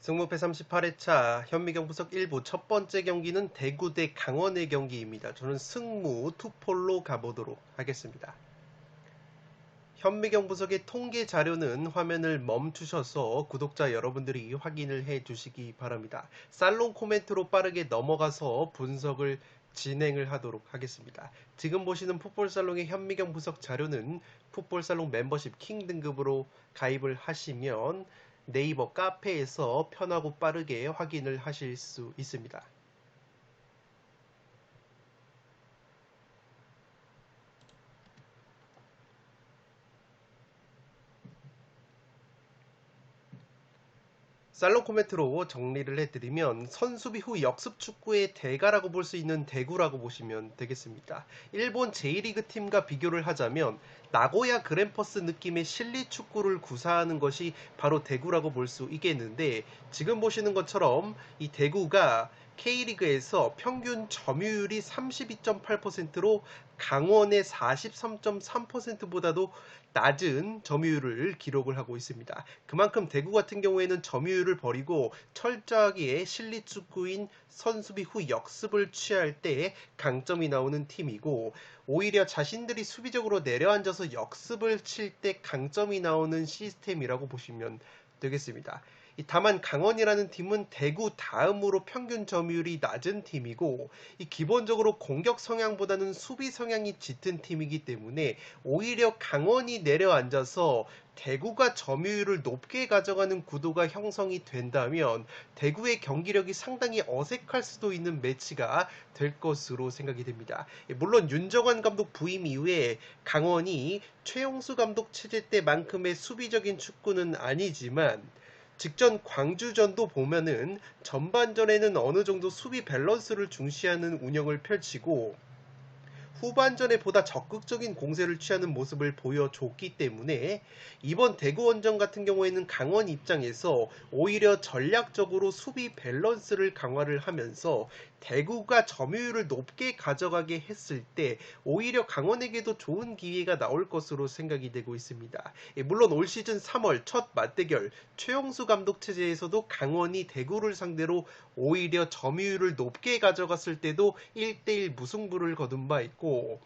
승무패 38회차 현미경 분석 1부 첫 번째 경기는 대구 대 강원의 경기입니다. 저는 승무 투폴로 가보도록 하겠습니다. 현미경 분석의 통계 자료는 화면을 멈추셔서 구독자 여러분들이 확인을 해 주시기 바랍니다. 살롱 코멘트로 빠르게 넘어가서 분석을 진행을 하도록 하겠습니다. 지금 보시는 풋볼살롱의 현미경 분석 자료는 풋볼살롱 멤버십 킹 등급으로 가입을 하시면 네이버 카페에서 편하고 빠르게 확인을 하실 수 있습니다. 살롱 코멘트로 정리를 해드리면 선수비 후 역습 축구의 대가라고 볼 수 있는 대구라고 보시면 되겠습니다. 일본 제1리그 팀과 비교를 하자면 나고야 그랜퍼스 느낌의 실리 축구를 구사하는 것이 바로 대구라고 볼 수 있겠는데, 지금 보시는 것처럼 이 대구가 K리그에서 평균 점유율이 32.8%로 강원의 43.3%보다도 낮은 점유율을 기록을 하고 있습니다. 그만큼 대구 같은 경우에는 점유율을 버리고 철저하게 실리 축구인 선수비 후 역습을 취할 때 강점이 나오는 팀이고, 오히려 자신들이 수비적으로 내려앉아서 역습을 칠 때 강점이 나오는 시스템이라고 보시면 되겠습니다. 다만 강원이라는 팀은 대구 다음으로 평균 점유율이 낮은 팀이고, 기본적으로 공격 성향보다는 수비 성향이 짙은 팀이기 때문에 오히려 강원이 내려앉아서 대구가 점유율을 높게 가져가는 구도가 형성이 된다면 대구의 경기력이 상당히 어색할 수도 있는 매치가 될 것으로 생각이 됩니다. 물론 윤정환 감독 부임 이후에 강원이 최용수 감독 체제 때만큼의 수비적인 축구는 아니지만, 직전 광주전도 보면은 전반전에는 어느 정도 수비 밸런스를 중시하는 운영을 펼치고 후반전에 보다 적극적인 공세를 취하는 모습을 보여줬기 때문에 이번 대구원정 같은 경우에는 강원 입장에서 오히려 전략적으로 수비 밸런스를 강화를 하면서 대구가 점유율을 높게 가져가게 했을 때 오히려 강원에게도 좋은 기회가 나올 것으로 생각이 되고 있습니다. 물론 올 시즌 3월 첫 맞대결 최용수 감독 체제에서도 강원이 대구를 상대로 오히려 점유율을 높게 가져갔을 때도 1대1 무승부를 거둔 바 있고,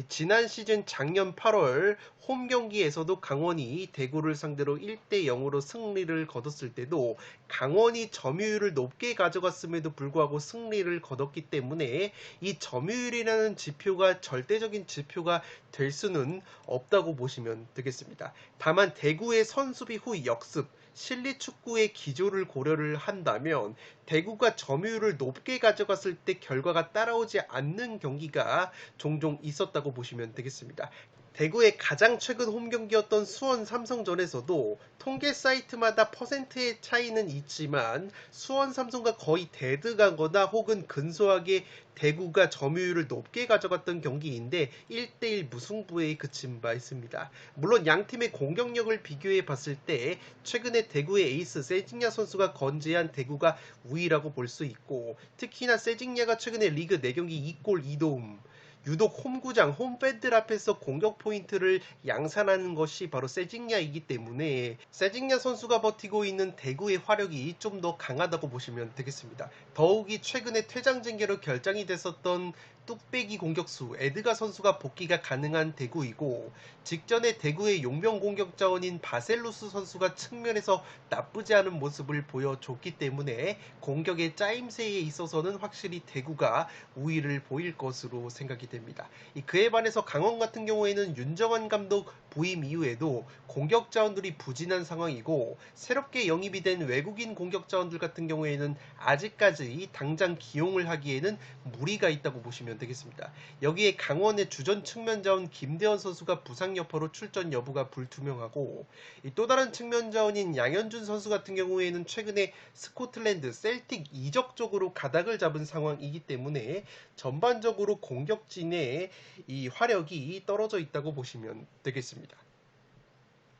지난 시즌 작년 8월 홈 경기에서도 강원이 대구를 상대로 1대0으로 승리를 거뒀을 때도 강원이 점유율을 높게 가져갔음에도 불구하고 승리를 거뒀기 때문에 이 점유율이라는 지표가 절대적인 지표가 될 수는 없다고 보시면 되겠습니다. 다만 대구의 선수비 후 역습, 실리 축구의 기조를 고려를 한다면 대구가 점유율을 높게 가져갔을 때 결과가 따라오지 않는 경기가 종종 있었다고 보시면 되겠습니다. 대구의 가장 최근 홈 경기였던 수원 삼성전에서도 통계 사이트마다 퍼센트의 차이는 있지만 수원 삼성과 거의 대등하거나 혹은 근소하게 대구가 점유율을 높게 가져갔던 경기인데 1대1 무승부에 그친 바 있습니다. 물론 양팀의 공격력을 비교해 봤을 때 최근에 대구의 에이스 세징야 선수가 건재한 대구가 우위라고 볼 수 있고, 특히나 세징야가 최근에 리그 4경기 2골 2도움, 유독 홈구장, 홈팬들 앞에서 공격 포인트를 양산하는 것이 바로 세징야이기 때문에 세징야 선수가 버티고 있는 대구의 화력이 좀 더 강하다고 보시면 되겠습니다. 더욱이 최근에 퇴장 징계로 결장이 됐었던 뚝배기 공격수 에드가 선수가 복귀가 가능한 대구이고, 직전에 대구의 용병 공격 자원인 바셀루스 선수가 측면에서 나쁘지 않은 모습을 보여줬기 때문에 공격의 짜임새에 있어서는 확실히 대구가 우위를 보일 것으로 생각이 됩니다. 그에 반해서 강원 같은 경우에는 윤정환 감독 부임 이후에도 공격 자원들이 부진한 상황이고, 새롭게 영입이 된 외국인 공격 자원들 같은 경우에는 아직까지 당장 기용을 하기에는 무리가 있다고 보시면 되겠습니다. 여기에 강원의 주전 측면 자원 김대원 선수가 부상 여파로 출전 여부가 불투명하고, 또 다른 측면 자원인 양현준 선수 같은 경우에는 최근에 스코틀랜드 셀틱 이적 쪽으로 가닥을 잡은 상황이기 때문에 전반적으로 공격진의 이 화력이 떨어져 있다고 보시면 되겠습니다.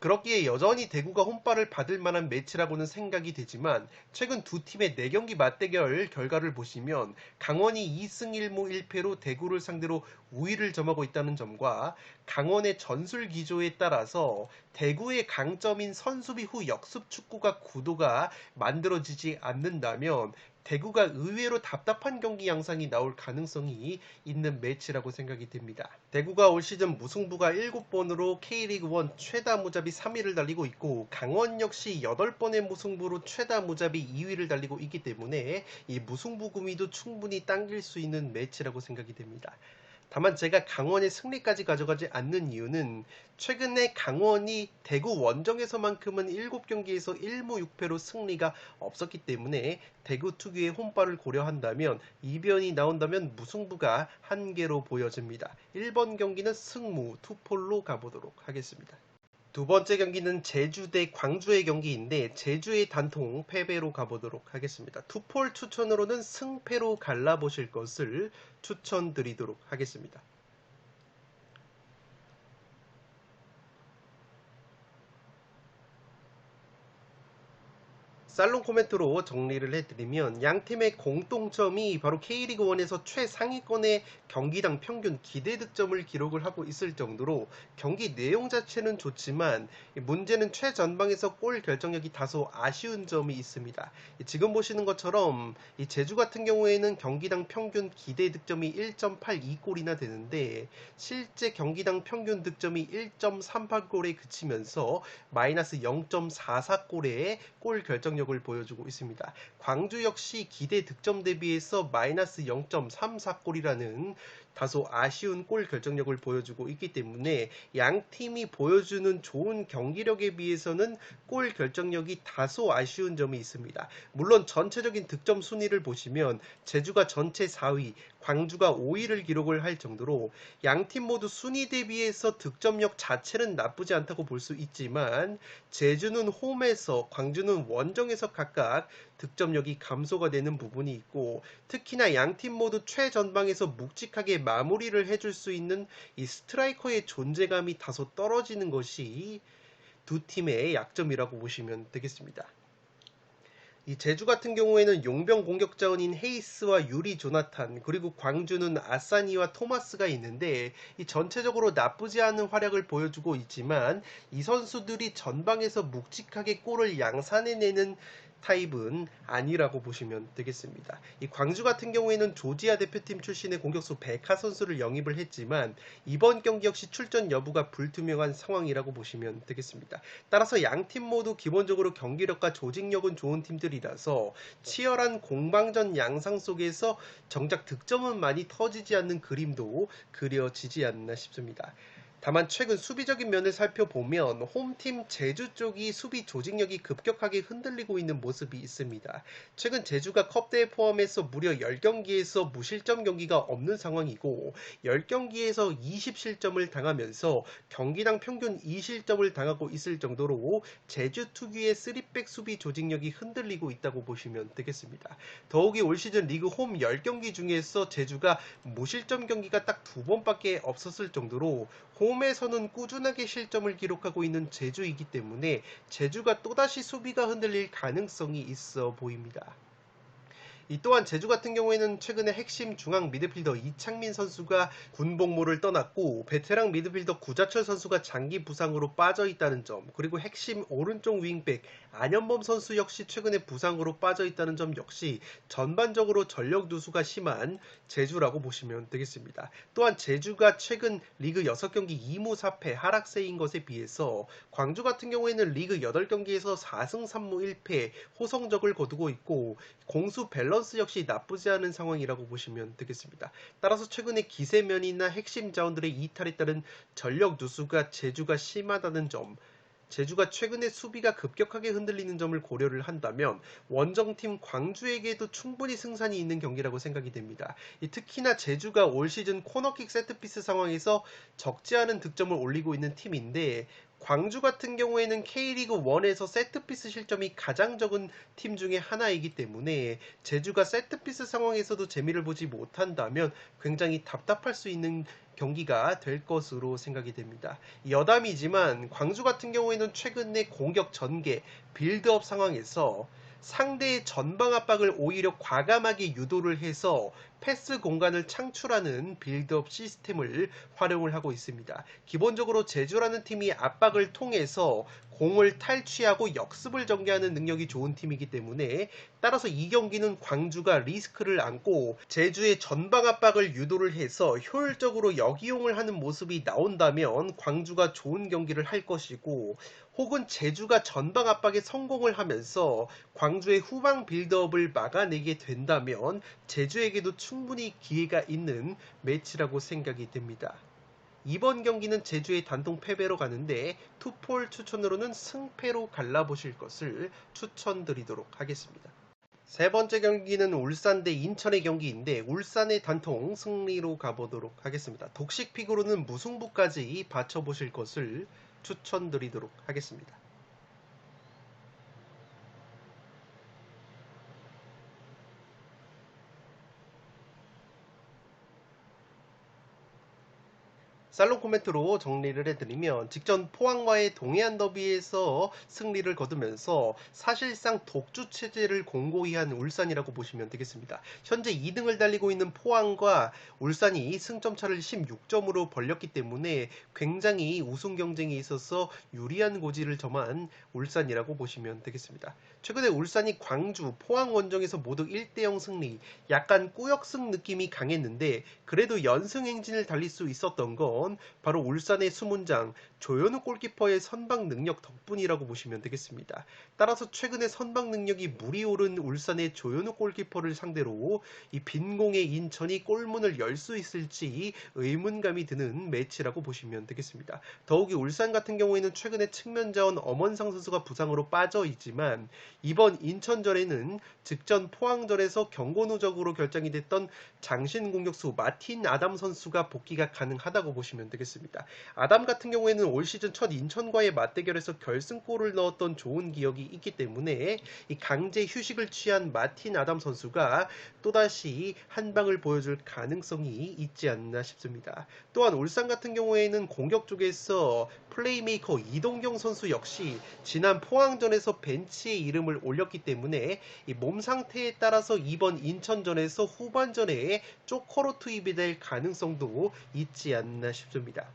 그렇기에 여전히 대구가 홈발을 받을 만한 매치라고는 생각이 되지만 최근 두 팀의 4경기 맞대결 결과를 보시면 강원이 2승 1무 1패로 대구를 상대로 우위를 점하고 있다는 점과 강원의 전술 기조에 따라서 대구의 강점인 선수비 후 역습 축구가 구도가 만들어지지 않는다면 대구가 의외로 답답한 경기 양상이 나올 가능성이 있는 매치라고 생각이 됩니다. 대구가 올 시즌 무승부가 7번으로 K리그1 최다 무자비 3위를 달리고 있고 강원 역시 8번의 무승부로 최다 무자비 2위를 달리고 있기 때문에 이 무승부 구미도 충분히 당길 수 있는 매치라고 생각이 됩니다. 다만 제가 강원의 승리까지 가져가지 않는 이유는 최근에 강원이 대구 원정에서만큼은 7경기에서 1무 6패로 승리가 없었기 때문에 대구 특유의 홈발을 고려한다면 이변이 나온다면 무승부가 한계로 보여집니다. 1번 경기는 승무 투폴로 가보도록 하겠습니다. 두 번째 경기는 제주 대 광주의 경기인데 제주의 단통 패배로 가보도록 하겠습니다. 투폴 추천으로는 승패로 갈라보실 것을 추천드리도록 하겠습니다. 살롱 코멘트로 정리를 해드리면 양 팀의 공통점이 바로 K리그1에서 최상위권의 경기당 평균 기대 득점을 기록을 하고 있을 정도로 경기 내용 자체는 좋지만 문제는 최전방에서 골 결정력이 다소 아쉬운 점이 있습니다. 지금 보시는 것처럼 이 제주 같은 경우에는 경기당 평균 기대 득점이 1.82골이나 되는데 실제 경기당 평균 득점이 1.38골에 그치면서 마이너스 0.44골의 골 결정력을 보여주고 있습니다. 광주 역시 기대 득점 대비해서 마이너스 0.34골이라는 다소 아쉬운 골 결정력을 보여주고 있기 때문에 양 팀이 보여주는 좋은 경기력에 비해서는 골 결정력이 다소 아쉬운 점이 있습니다. 물론 전체적인 득점 순위를 보시면 제주가 전체 4위, 광주가 5위를 기록을 할 정도로 양 팀 모두 순위 대비해서 득점력 자체는 나쁘지 않다고 볼 수 있지만 제주는 홈에서 광주는 원정에서 각각 득점력이 감소가 되는 부분이 있고 특히나 양 팀 모두 최전방에서 묵직하게 마무리를 해줄 수 있는 이 스트라이커의 존재감이 다소 떨어지는 것이 두 팀의 약점이라고 보시면 되겠습니다. 이 제주 같은 경우에는 용병 공격 자원인 헤이스와 유리 조나탄 그리고 광주는 아사니와 토마스가 있는데 이 전체적으로 나쁘지 않은 활약을 보여주고 있지만 이 선수들이 전방에서 묵직하게 골을 양산해내는 타입은 아니라고 보시면 되겠습니다. 이 광주 같은 경우에는 조지아 대표팀 출신의 공격수 베카 선수를 영입을 했지만 이번 경기 역시 출전 여부가 불투명한 상황이라고 보시면 되겠습니다. 따라서 양 팀 모두 기본적으로 경기력과 조직력은 좋은 팀들이라서 치열한 공방전 양상 속에서 정작 득점은 많이 터지지 않는 그림도 그려지지 않나 싶습니다. 다만 최근 수비적인 면을 살펴보면 홈팀 제주 쪽이 수비 조직력이 급격하게 흔들리고 있는 모습이 있습니다. 최근 제주가 컵대회 포함해서 무려 10경기에서 무실점 경기가 없는 상황이고 10경기에서 20실점을 당하면서 경기당 평균 2실점을 당하고 있을 정도로 제주 특유의 3백 수비 조직력이 흔들리고 있다고 보시면 되겠습니다. 더욱이 올 시즌 리그 홈 10경기 중에서 제주가 무실점 경기가 딱 2번밖에 없었을 정도로 홈에서는 꾸준하게 실점을 기록하고 있는 제주이기 때문에 제주가 또다시 수비가 흔들릴 가능성이 있어 보입니다. 이 또한 제주 같은 경우에는 최근에 핵심 중앙 미드필더 이창민 선수가 군복무를 떠났고 베테랑 미드필더 구자철 선수가 장기 부상으로 빠져 있다는 점 그리고 핵심 오른쪽 윙백 안현범 선수 역시 최근에 부상으로 빠져 있다는 점 역시 전반적으로 전력 누수가 심한 제주라고 보시면 되겠습니다. 또한 제주가 최근 리그 6경기 2무 4패 하락세인 것에 비해서 광주 같은 경우에는 리그 8경기에서 4승 3무 1패 호성적을 거두고 있고 공수 밸런스 역시 나쁘지 않은 상황이라고 보시면 되겠습니다. 따라서 최근에 기세면이나 핵심 자원들의 이탈에 따른 전력 누수가 제주가 심하다는 점 제주가 최근에 수비가 급격하게 흔들리는 점을 고려를 한다면 원정팀 광주에게도 충분히 승산이 있는 경기라고 생각이 됩니다. 특히나 제주가 올 시즌 코너킥 세트피스 상황에서 적지 않은 득점을 올리고 있는 팀인데 광주 같은 경우에는 K리그 1에서 세트피스 실점이 가장 적은 팀 중에 하나이기 때문에 제주가 세트피스 상황에서도 재미를 보지 못한다면 굉장히 답답할 수 있는 경기가 될 것으로 생각이 됩니다. 여담이지만 광주 같은 경우에는 최근에 공격 전개, 빌드업 상황에서 상대의 전방 압박을 오히려 과감하게 유도를 해서 패스 공간을 창출하는 빌드업 시스템을 활용을 하고 있습니다. 기본적으로 제주라는 팀이 압박을 통해서 공을 탈취하고 역습을 전개하는 능력이 좋은 팀이기 때문에 따라서 이 경기는 광주가 리스크를 안고 제주의 전방 압박을 유도를 해서 효율적으로 역이용을 하는 모습이 나온다면 광주가 좋은 경기를 할 것이고, 혹은 제주가 전방 압박에 성공을 하면서 광주의 후방 빌드업을 막아내게 된다면 제주에게도 충분히 기회가 있는 매치라고 생각이 됩니다. 이번 경기는 제주의 단통 패배로 가는데 투폴 추천으로는 승패로 갈라보실 것을 추천드리도록 하겠습니다. 세 번째 경기는 울산 대 인천의 경기인데 울산의 단통 승리로 가보도록 하겠습니다. 독식픽으로는 무승부까지 받쳐보실 것을 추천드리도록 하겠습니다. 살롱 코멘트로 정리를 해드리면 직전 포항과의 동해안 더비에서 승리를 거두면서 사실상 독주 체제를 공고히 한 울산이라고 보시면 되겠습니다. 현재 2등을 달리고 있는 포항과 울산이 승점 차를 16점으로 벌렸기 때문에 굉장히 우승 경쟁에 있어서 유리한 고지를 점한 울산이라고 보시면 되겠습니다. 최근에 울산이 광주, 포항 원정에서 모두 1대0 승리, 약간 꾸역승 느낌이 강했는데 그래도 연승 행진을 달릴 수 있었던 건 바로 울산의 수문장 조현우 골키퍼의 선방 능력 덕분이라고 보시면 되겠습니다. 따라서 최근에 선방 능력이 물이 오른 울산의 조현우 골키퍼를 상대로 이 빈공의 인천이 골문을 열 수 있을지 의문감이 드는 매치라고 보시면 되겠습니다. 더욱이 울산 같은 경우에는 최근에 측면 자원 엄원상 선수가 부상으로 빠져 있지만 이번 인천전에는 직전 포항전에서 경고 누적으로 결정이 됐던 장신 공격수 마틴 아담 선수가 복귀가 가능하다고 보시면 되겠습니다. 아담 같은 경우에는 올 시즌 첫 인천과의 맞대결에서 결승골을 넣었던 좋은 기억이 있기 때문에 이 강제 휴식을 취한 마틴 아담 선수가 또다시 한 방을 보여줄 가능성이 있지 않나 싶습니다. 또한 울산 같은 경우에는 공격 쪽에서 플레이메이커 이동경 선수 역시 지난 포항전에서 벤치에 이름을 올렸기 때문에 이 몸 상태에 따라서 이번 인천전에서 후반전에 쪼커로 투입이 될 가능성도 있지 않나 싶습니다.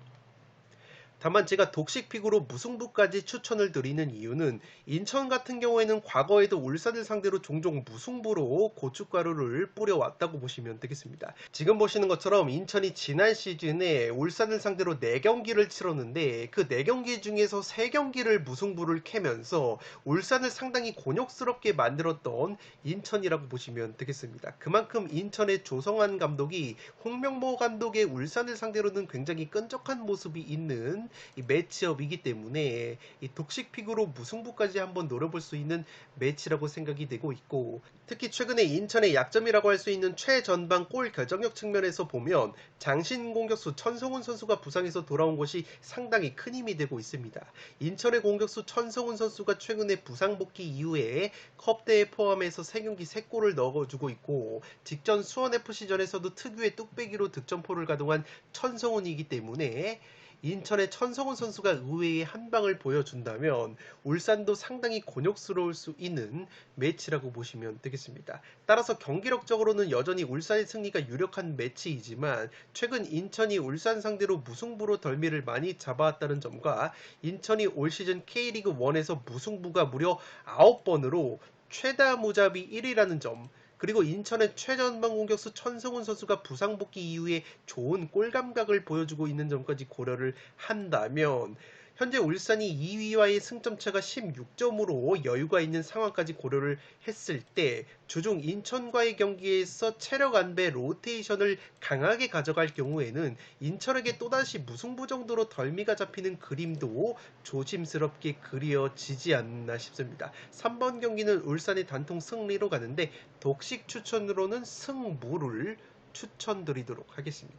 다만 제가 독식픽으로 무승부까지 추천을 드리는 이유는 인천 같은 경우에는 과거에도 울산을 상대로 종종 무승부로 고춧가루를 뿌려왔다고 보시면 되겠습니다. 지금 보시는 것처럼 인천이 지난 시즌에 울산을 상대로 4경기를 치렀는데 그 4경기 중에서 3경기를 무승부를 캐면서 울산을 상당히 곤욕스럽게 만들었던 인천이라고 보시면 되겠습니다. 그만큼 인천의 조성환 감독이 홍명보 감독의 울산을 상대로는 굉장히 끈적한 모습이 있는 이 매치업이기 때문에 이 독식픽으로 무승부까지 한번 노려볼 수 있는 매치라고 생각이 되고 있고, 특히 최근에 인천의 약점이라고 할 수 있는 최전방 골 결정력 측면에서 보면 장신 공격수 천성훈 선수가 부상해서 돌아온 것이 상당히 큰 힘이 되고 있습니다. 인천의 공격수 천성훈 선수가 최근에 부상 복귀 이후에 컵대회 포함해서 3경기 3골을 넣어주고 있고 직전 수원FC전에서도 특유의 뚝배기로 득점포를 가동한 천성훈이기 때문에 인천의 천성훈 선수가 의외의 한방을 보여준다면 울산도 상당히 곤욕스러울 수 있는 매치라고 보시면 되겠습니다. 따라서 경기력적으로는 여전히 울산의 승리가 유력한 매치이지만 최근 인천이 울산 상대로 무승부로 덜미를 많이 잡아왔다는 점과 인천이 올 시즌 K리그 1에서 무승부가 무려 9번으로 최다 무자비 1위라는 점, 그리고 인천의 최전방 공격수 천성훈 선수가 부상 복귀 이후에 좋은 골 감각을 보여주고 있는 점까지 고려를 한다면 현재 울산이 2위와의 승점차가 16점으로 여유가 있는 상황까지 고려를 했을 때 주중 인천과의 경기에서 체력 안배 로테이션을 강하게 가져갈 경우에는 인천에게 또다시 무승부 정도로 덜미가 잡히는 그림도 조심스럽게 그려지지 않나 싶습니다. 3번 경기는 울산의 단통 승리로 가는데 독식 추천으로는 승무를 추천드리도록 하겠습니다.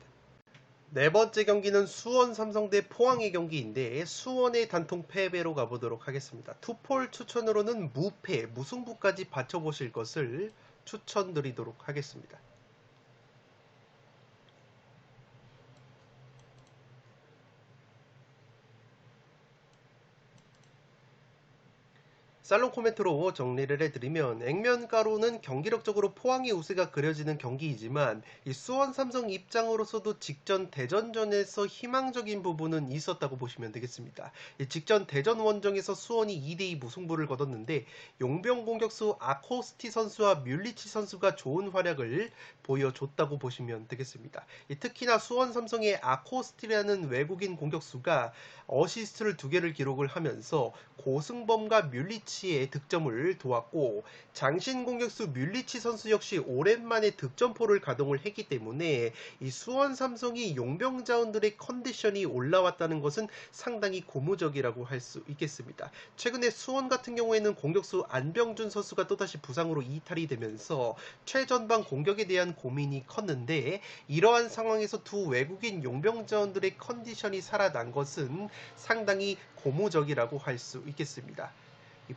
네 번째 경기는 수원 삼성 대 포항의 경기인데 수원의 단통 패배로 가보도록 하겠습니다. 투폴 추천으로는 무패, 무승부까지 받쳐보실 것을 추천드리도록 하겠습니다. 살롱 코멘트로 정리를 해드리면 액면가로는 경기력적으로 포항의 우세가 그려지는 경기이지만 이 수원 삼성 입장으로서도 직전 대전전에서 희망적인 부분은 있었다고 보시면 되겠습니다. 이 직전 대전 원정에서 수원이 2대2 무승부를 거뒀는데 용병 공격수 아코스티 선수와 뮬리치 선수가 좋은 활약을 보여줬다고 보시면 되겠습니다. 특히나 수원 삼성의 아코스티라는 외국인 공격수가 어시스트를 2개를 기록을 하면서 고승범과 뮬리치의 득점을 도왔고 장신 공격수 뮬리치 선수 역시 오랜만에 득점포를 가동을 했기 때문에 이 수원 삼성이 용병자원들의 컨디션이 올라왔다는 것은 상당히 고무적이라고 할 수 있겠습니다. 최근에 수원 같은 경우에는 공격수 안병준 선수가 또다시 부상으로 이탈이 되면서 최전방 공격에 대한 고민이 컸는데 이러한 상황에서 두 외국인 용병자원들의 컨디션이 살아난 것은 상당히 고무적이라고 할 수 있겠습니다.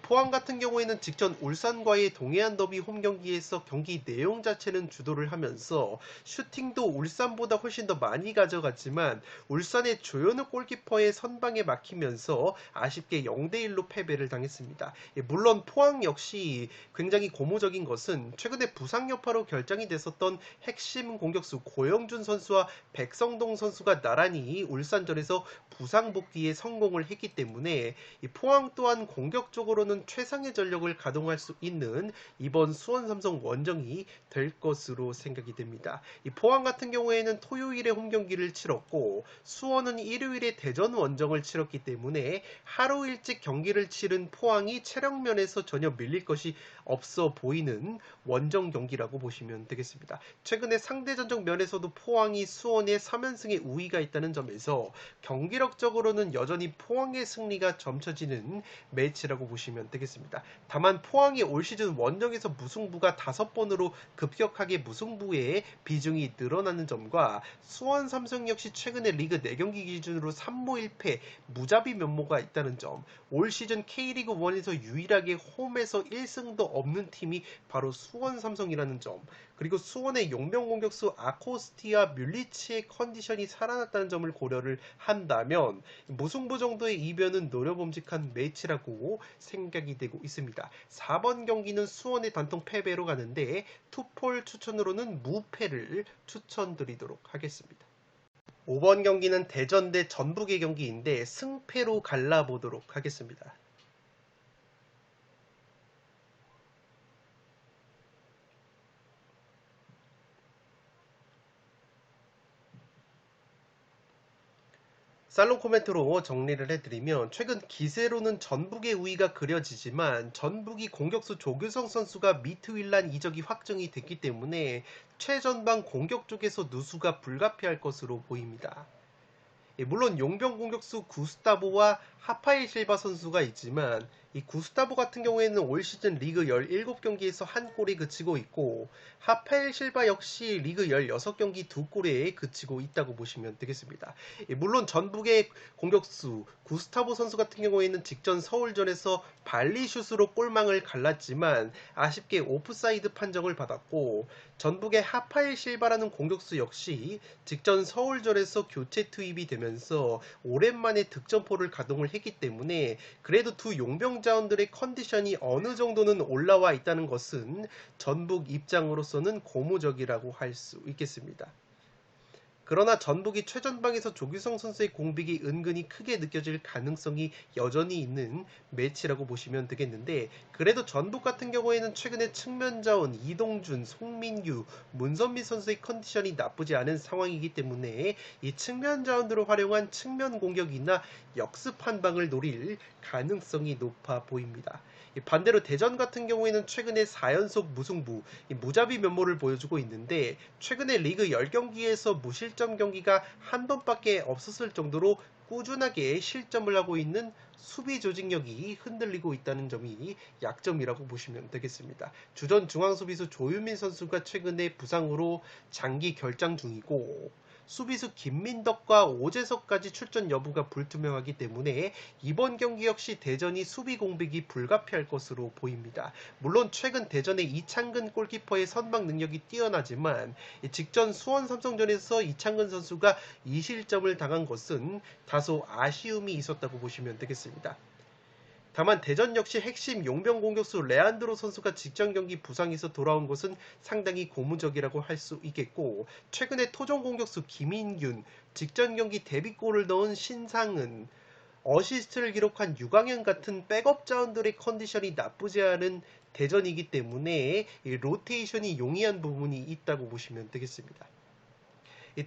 포항 같은 경우에는 직전 울산과의 동해안 더비 홈 경기에서 경기 내용 자체는 주도를 하면서 슈팅도 울산보다 훨씬 더 많이 가져갔지만 울산의 조현우 골키퍼의 선방에 막히면서 아쉽게 0대1로 패배를 당했습니다. 물론 포항 역시 굉장히 고무적인 것은 최근에 부상 여파로 결정이 됐었던 핵심 공격수 고영준 선수와 백성동 선수가 나란히 울산전에서 부상 복귀에 성공을 했기 때문에 포항 또한 공격적으로는 최상의 전력을 가동할 수 있는 이번 수원 삼성 원정이 될 것으로 생각이 됩니다. 이 포항 같은 경우에는 토요일에 홈 경기를 치렀고 수원은 일요일에 대전 원정을 치렀기 때문에 하루 일찍 경기를 치른 포항이 체력면에서 전혀 밀릴 것이 없어 보이는 원정 경기라고 보시면 되겠습니다. 최근에 상대전적 면에서도 포항이 수원의 3연승의 우위가 있다는 점에서 경기력적으로는 여전히 포항의 승리가 점쳐지는 매치라고 보시면 되겠습니다. 다만 포항이 올 시즌 원정에서 무승부가 5번으로 급격하게 무승부의 비중이 늘어나는 점과 수원 삼성 역시 최근에 리그 4경기 기준으로 3무 1패 무자비 면모가 있다는 점, 올 시즌 K리그 1에서 유일하게 홈에서 1승도 없는 팀이 바로 수원 삼성이라는 점, 그리고 수원의 용병 공격수 아코스티와 뮬리치의 컨디션이 살아났다는 점을 고려를 한다면 무승부 정도의 이변은 노려봄직한 매치라고 생각이 되고 있습니다. 4번 경기는 수원의 단통 패배로 가는데 투폴 추천으로는 무패를 추천드리도록 하겠습니다. 5번 경기는 대전 대 전북의 경기인데 승패로 갈라보도록 하겠습니다. 살롱 코멘트로 정리를 해드리면 최근 기세로는 전북의 우위가 그려지지만 전북이 공격수 조규성 선수가 미트윌란 이적이 확정이 됐기 때문에 최전방 공격 쪽에서 누수가 불가피할 것으로 보입니다. 물론 용병 공격수 구스타보와 하파일 실바 선수가 있지만 이 구스타보 같은 경우에는 올 시즌 리그 17경기에서 한 골에 그치고 있고 하파일 실바 역시 리그 16경기 2골에 그치고 있다고 보시면 되겠습니다. 물론 전북의 공격수 구스타보 선수 같은 경우에는 직전 서울전에서 발리슛으로 골망을 갈랐지만 아쉽게 오프사이드 판정을 받았고 전북의 하파일 실바라는 공격수 역시 직전 서울전에서 교체 투입이 되면서 오랜만에 득점포를 가동을 했기 때문에 그래도 두 용병 자원들의 컨디션이 어느 정도는 올라와 있다는 것은 전북 입장으로서는 고무적이라고 할 수 있겠습니다. 그러나 전북이 최전방에서 조규성 선수의 공백이 은근히 크게 느껴질 가능성이 여전히 있는 매치라고 보시면 되겠는데 그래도 전북 같은 경우에는 최근에 측면 자원 이동준, 송민규, 문선미 선수의 컨디션이 나쁘지 않은 상황이기 때문에 이 측면 자원들을 활용한 측면 공격이나 역습 한 방을 노릴 가능성이 높아 보입니다. 반대로 대전 같은 경우에는 최근에 4연속 무승부, 무자비 면모를 보여주고 있는데 최근에 리그 10경기에서 무실점 경기가 한 번밖에 없었을 정도로 꾸준하게 실점을 하고 있는 수비 조직력이 흔들리고 있다는 점이 약점이라고 보시면 되겠습니다. 주전 중앙수비수 조유민 선수가 최근에 부상으로 장기 결장 중이고 수비수 김민덕과 오재석까지 출전 여부가 불투명하기 때문에 이번 경기 역시 대전이 수비 공백이 불가피할 것으로 보입니다. 물론 최근 대전의 이창근 골키퍼의 선방 능력이 뛰어나지만 직전 수원 삼성전에서 이창근 선수가 2실점을 당한 것은 다소 아쉬움이 있었다고 보시면 되겠습니다. 다만 대전 역시 핵심 용병 공격수 레안드로 선수가 직전 경기 부상에서 돌아온 것은 상당히 고무적이라고 할 수 있겠고, 최근에 토종 공격수 김인균, 직전 경기 데뷔골을 넣은 신상은, 어시스트를 기록한 유광현 같은 백업 자원들의 컨디션이 나쁘지 않은 대전이기 때문에 이 로테이션이 용이한 부분이 있다고 보시면 되겠습니다.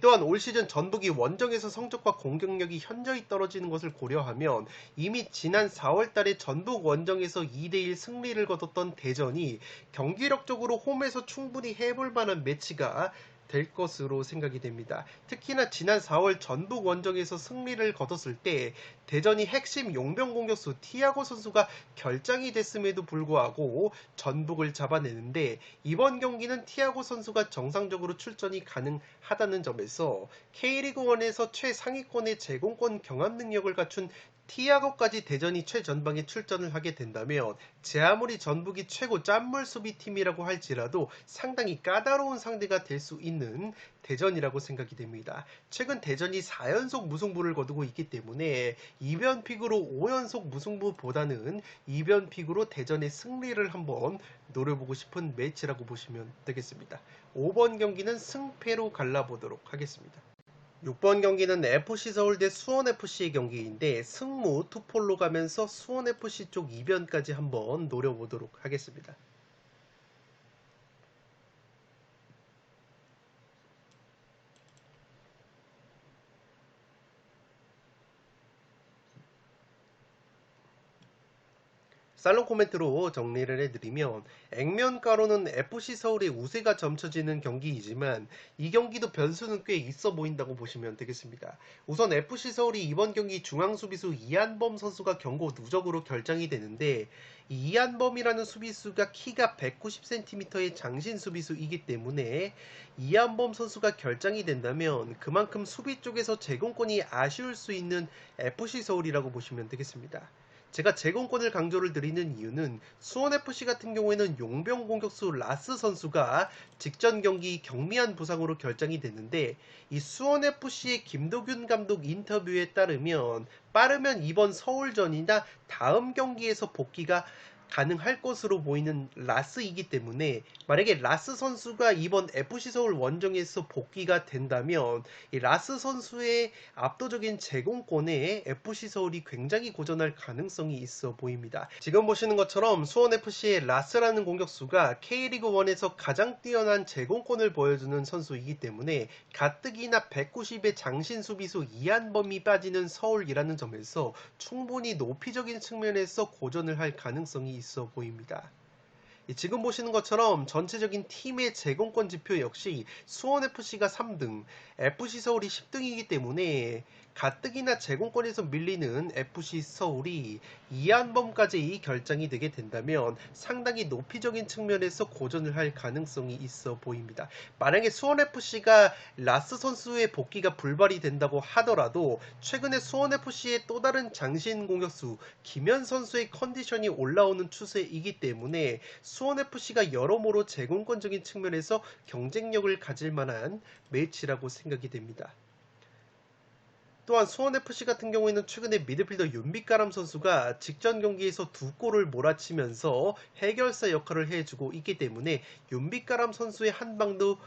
또한 올 시즌 전북이 원정에서 성적과 공격력이 현저히 떨어지는 것을 고려하면 이미 지난 4월달에 전북 원정에서 2대1 승리를 거뒀던 대전이 경기력적으로 홈에서 충분히 해볼 만한 매치가 될 것으로 생각이 됩니다. 특히나 지난 4월 전북 원정에서 승리를 거뒀을 때 대전이 핵심 용병 공격수 티아고 선수가 결장이 됐음에도 불구하고 전북을 잡아내는데, 이번 경기는 티아고 선수가 정상적으로 출전이 가능하다는 점에서 K리그1에서 최상위권의 제공권 경합 능력을 갖춘 티아고까지 대전이 최전방에 출전을 하게 된다면 제 아무리 전북이 최고 짠물 수비팀이라고 할지라도 상당히 까다로운 상대가 될 수 있는 대전이라고 생각이 됩니다. 최근 대전이 4연속 무승부를 거두고 있기 때문에 이변픽으로 5연속 무승부보다는 이변픽으로 대전의 승리를 한번 노려보고 싶은 매치라고 보시면 되겠습니다. 5번 경기는 승패로 갈라보도록 하겠습니다. 6번 경기는 FC 서울 대 수원FC의 경기인데 승무 투폴로 가면서 수원FC 쪽 이변까지 한번 노려보도록 하겠습니다. 살롱 코멘트로 정리를 해드리면, 액면가로는 FC 서울의 우세가 점쳐지는 경기이지만 이 경기도 변수는 꽤 있어 보인다고 보시면 되겠습니다. 우선 FC 서울이 이번 경기 중앙수비수 이한범 선수가 경고 누적으로 결장이 되는데, 이 이한범이라는 수비수가 키가 190cm의 장신 수비수이기 때문에 이한범 선수가 결장이 된다면 그만큼 수비 쪽에서 제공권이 아쉬울 수 있는 FC 서울이라고 보시면 되겠습니다. 제가 제공권을 강조를 드리는 이유는 수원FC 같은 경우에는 용병 공격수 라스 선수가 직전 경기 경미한 부상으로 결장이 됐는데, 이 수원FC의 김도균 감독 인터뷰에 따르면 빠르면 이번 서울전이나 다음 경기에서 복귀가 가능할 것으로 보이는 라스이기 때문에 만약에 라스 선수가 이번 FC 서울 원정에서 복귀가 된다면 이 라스 선수의 압도적인 제공권에 FC 서울이 굉장히 고전할 가능성이 있어 보입니다. 지금 보시는 것처럼 수원FC의 라스라는 공격수가 K리그1에서 가장 뛰어난 제공권을 보여주는 선수이기 때문에 가뜩이나 190의 장신 수비수 이한범이 빠지는 서울이라는 점에서 충분히 높이적인 측면에서 고전을 할 가능성이 있어 보입니다. 지금 보시는 것처럼 전체적인 팀의 제공권 지표 역시 수원FC가 3등, FC 서울이 10등이기 때문에 가뜩이나 제공권에서 밀리는 FC 서울이 이한범까지 결장이 되게 된다면 상당히 높이적인 측면에서 고전을 할 가능성이 있어 보입니다. 만약에 수원FC가 라스 선수의 복귀가 불발이 된다고 하더라도 최근에 수원FC의 또 다른 장신 공격수 김현 선수의 컨디션이 올라오는 추세이기 때문에 수원FC가 여러모로 제공권적인 측면에서 경쟁력을 가질 만한 매치라고 생각이 됩니다. 또한 수원FC 같은 경우에는 최근에 미드필더 윤빛가람 선수가 직전 경기에서 2골을 몰아치면서 해결사 역할을 해주고 있기 때문에 윤빛가람 선수의 한 방도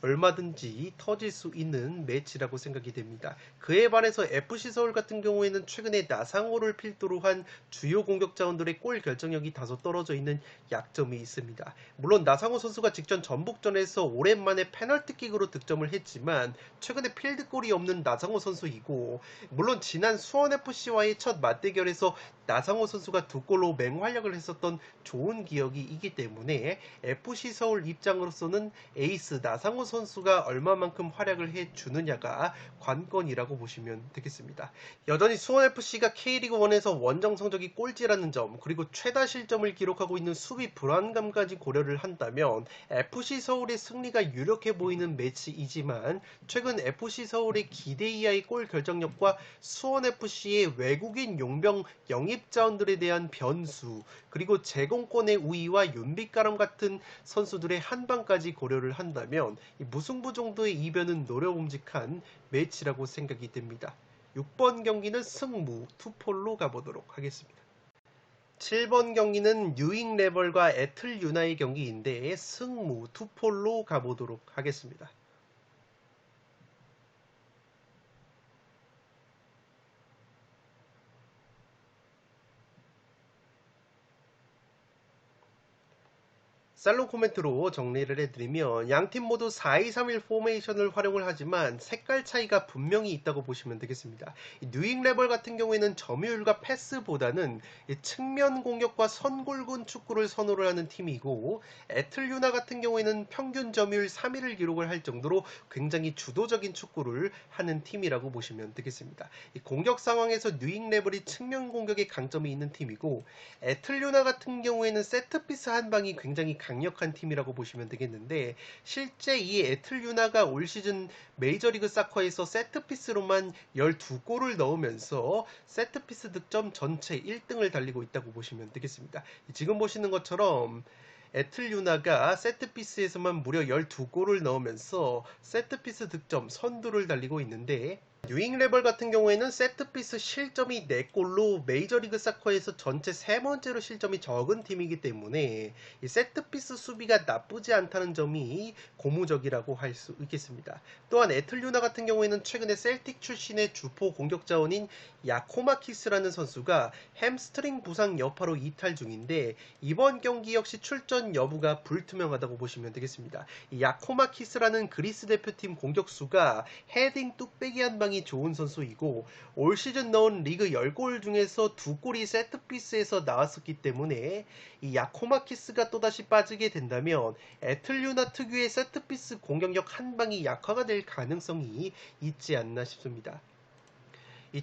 얼마든지 터질 수 있는 매치라고 생각이 됩니다. 그에 반해서 FC 서울 같은 경우에는 최근에 나상호를 필두로 한 주요 공격 자원들의 골 결정력이 다소 떨어져 있는 약점이 있습니다. 물론 나상호 선수가 직전 전북전에서 오랜만에 페널티킥으로 득점을 했지만 최근에 필드골이 없는 나상호 선수이고, 물론 지난 수원FC와의 첫 맞대결에서 나상호 선수가 2골로 맹활약을 했었던 좋은 기억이 있기 때문에 FC 서울 입장으로서는 에이스 나상호 선수가 얼마만큼 활약을 해주느냐가 관건이라고 보시면 되겠습니다. 여전히 수원FC가 K리그1에서 원정 성적이 꼴찌라는 점, 그리고 최다 실점을 기록하고 있는 수비 불안감까지 고려를 한다면 FC 서울의 승리가 유력해 보이는 매치이지만 최근 FC 서울의 기대 이하의 골 결정력과 수원FC의 외국인 용병 영입자원들에 대한 변수, 그리고 제공권의 우위와 윤빛가람 같은 선수들의 한방까지 고려를 한다면 무승부 정도의 이변은 노려봄직한 매치라고 생각이 됩니다. 6번 경기는 승무 투폴로 가보도록 하겠습니다. 7번 경기는 뉴잉 레벌과 애틀 유나의 경기인데 승무 투폴로 가보도록 하겠습니다. 살롱 코멘트로 정리를 해드리면 양팀 모두 4-2-3-1 포메이션을 활용을 하지만 색깔 차이가 분명히 있다고 보시면 되겠습니다. 뉴잉 레벌 같은 경우에는 점유율과 패스보다는 측면 공격과 선골군 축구를 선호를 하는 팀이고, 애틀 유나 같은 경우에는 평균 점유율 3위를 기록을 할 정도로 굉장히 주도적인 축구를 하는 팀이라고 보시면 되겠습니다. 공격 상황에서 뉴잉 레벌이 측면 공격에 강점이 있는 팀이고, 애틀 유나 같은 경우에는 세트피스 한 방이 굉장히 강력한 팀이라고 보시면 되겠는데, 실제 이 애틀 유나가 올 시즌 메이저리그 사커에서 세트피스로만 12골을 넣으면서 세트피스 득점 전체 1등을 달리고 있다고 보시면 되겠습니다. 지금 보시는 것처럼 애틀 유나가 세트피스에서만 무려 12골을 넣으면서 세트피스 득점 선두를 달리고 있는데, 뉴잉 레벌 같은 경우에는 세트피스 실점이 4골로 메이저리그 사커에서 전체 3번째로 실점이 적은 팀이기 때문에 이 세트피스 수비가 나쁘지 않다는 점이 고무적이라고 할 수 있겠습니다. 또한 애틀 유나 같은 경우에는 최근에 셀틱 출신의 주포 공격 자원인 야코마키스라는 선수가 햄스트링 부상 여파로 이탈 중인데, 이번 경기 역시 출전 여부가 불투명하다고 보시면 되겠습니다. 이 야코마키스라는 그리스 대표팀 공격수가 헤딩 뚝배기 한 방이 좋은 선수이고, 올 시즌 넣은 리그 10골 중에서 2골이 세트피스에서 나왔었기 때문에 이 야코마키스가 또다시 빠지게 된다면 애틀 유나 특유의 세트피스 공격력 한 방이 약화가 될 가능성이 있지 않나 싶습니다.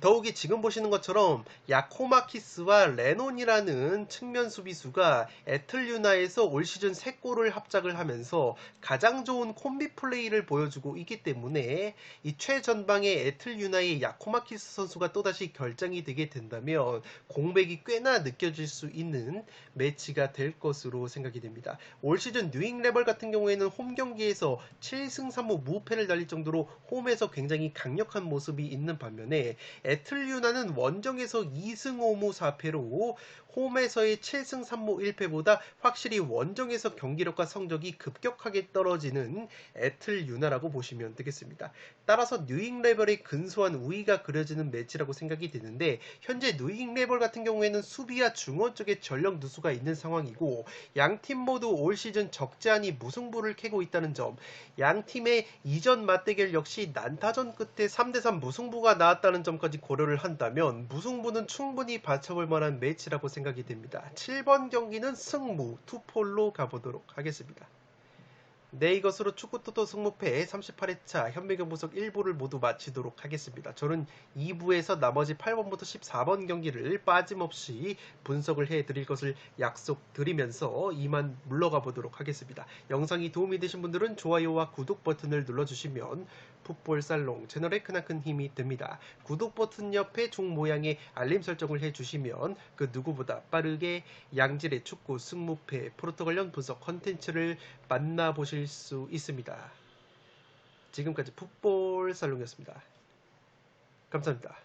더욱이 지금 보시는 것처럼 야코마키스와 레논이라는 측면 수비수가 애틀 유나에서 올 시즌 3골을 합작을 하면서 가장 좋은 콤비 플레이를 보여주고 있기 때문에 이 최전방의 애틀 유나의 야코마키스 선수가 또다시 결장이 되게 된다면 공백이 꽤나 느껴질 수 있는 매치가 될 것으로 생각이 됩니다. 올 시즌 뉴잉 레벌 같은 경우에는 홈 경기에서 7승 3무 무패를 달릴 정도로 홈에서 굉장히 강력한 모습이 있는 반면에 애틀 유나는 원정에서 2승 5무 4패로 홈에서의 7승 3무 1패보다 확실히 원정에서 경기력과 성적이 급격하게 떨어지는 애틀 유나라고 보시면 되겠습니다. 따라서 뉴잉 레벌의 근소한 우위가 그려지는 매치라고 생각이 드는데, 현재 뉴잉 레벌 같은 경우에는 수비와 중원 쪽에 전력 누수가 있는 상황이고, 양팀 모두 올 시즌 적지 않이 무승부를 캐고 있다는 점, 양팀의 이전 맞대결 역시 난타전 끝에 3대3 무승부가 나왔다는 점까지 고려를 한다면 무승부는 충분히 받쳐볼 만한 매치라고 생각이 됩니다. 7번 경기는 승무 투폴로 가보도록 하겠습니다. 네, 이것으로 축구토토 승무패 38회차 현미경분석 1부를 모두 마치도록 하겠습니다. 저는 2부에서 나머지 8번부터 14번 경기를 빠짐없이 분석을 해드릴 것을 약속드리면서 이만 물러가 보도록 하겠습니다. 영상이 도움이 되신 분들은 좋아요와 구독 버튼을 눌러주시면 풋볼살롱 채널에 크나큰 힘이 됩니다. 구독 버튼 옆에 종 모양의 알림 설정을 해주시면 그 누구보다 빠르게 양질의 축구 승무패 프로토 관련 분석 컨텐츠를 만나보실 수 있습니다. 지금까지 풋볼살롱이었습니다. 감사합니다.